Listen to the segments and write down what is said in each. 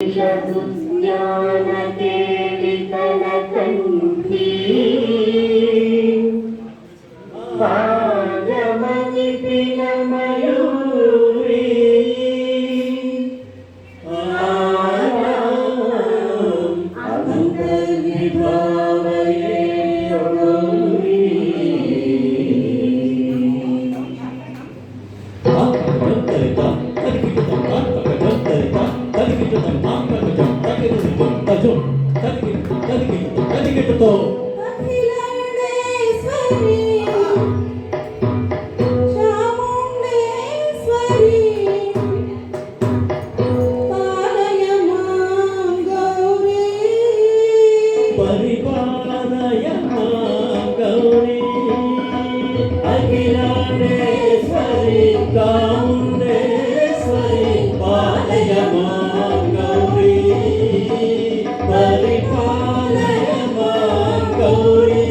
జ్ఞానదేవికలకంఠీ పాదమనిపిన మయూరీ అంతర్విభావయే గౌరీ అఖిలాండేశ్వరి చాముండేశ్వరి పాలయ మాం గౌరీ పరిపాలయ మాం గౌరీ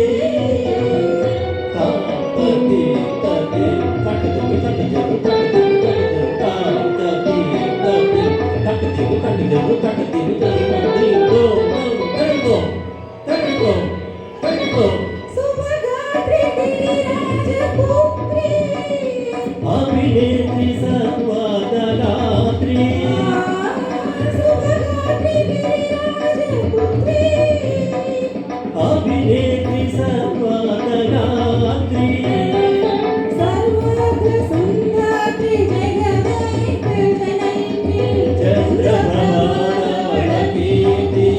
తాతతి తతి తటతి తటజరు తటతి తటజరు తాతతి తతి తటతి తటజరు తటతి తటతి గో గో గో గో अभिनेत्री सर्वदगात्री अभिनेत्री सर्वदगात्री चंद्रप्रभावरकीर्ति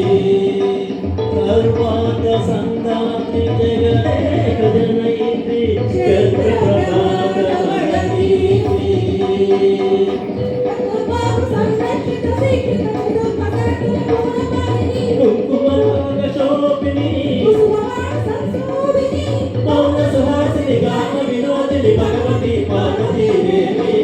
सर्वाद संदात्री जगदेक जनयित्री शोभिनी मौन सुहासिनी गान विनोदिनी भगवती पार्वती देवी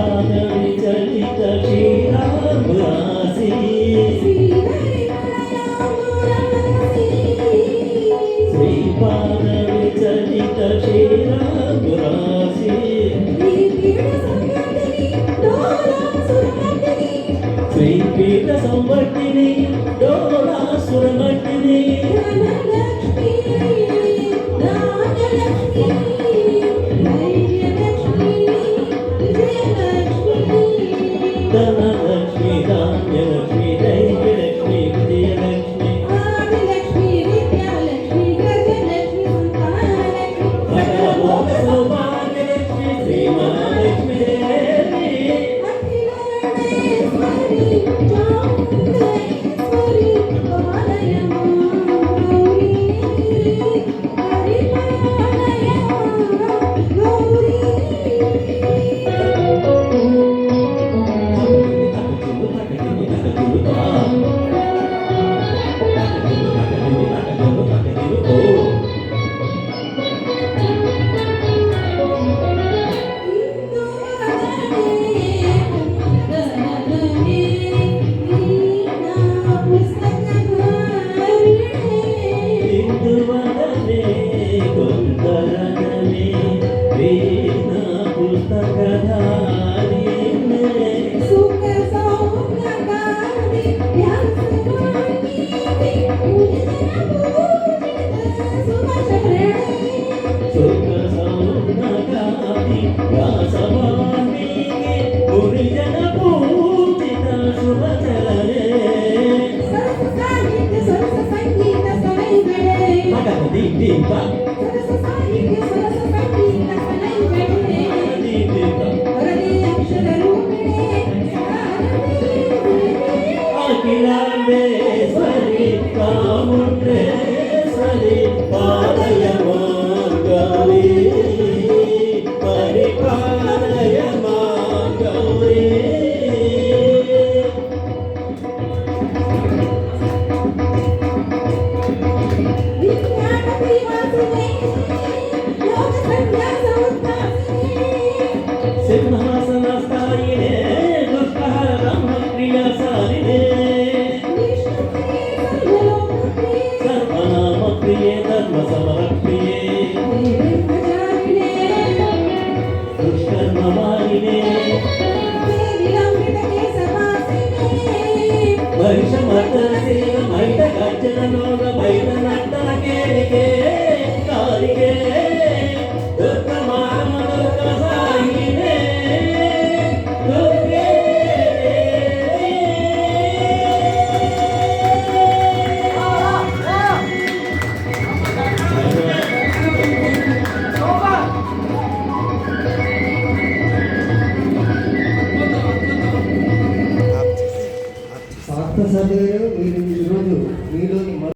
चलित क्षीराब्रासी श्रीपादवि चलित क्षीराब्रासी श्रीपीठ संवर्तिनी डोलासुरमर्दिनी धनलक्ष्मी धान्यलक्ष्मी दैव्यलक्ष्मी विजयलक्ष्मी आदिलक्ष्मी विद्यालक्ष्मी गजलक्ष्मी संतानलक्ष्मी भगवत सौभाग्यलक्ष्मी श्रीमहालक्ष्मी देवी अखिलांडेश्वरी चामुंडेश्वरी पालय मां गौरी परिपालय मां गौरी పార్థసారథి గారు మీరు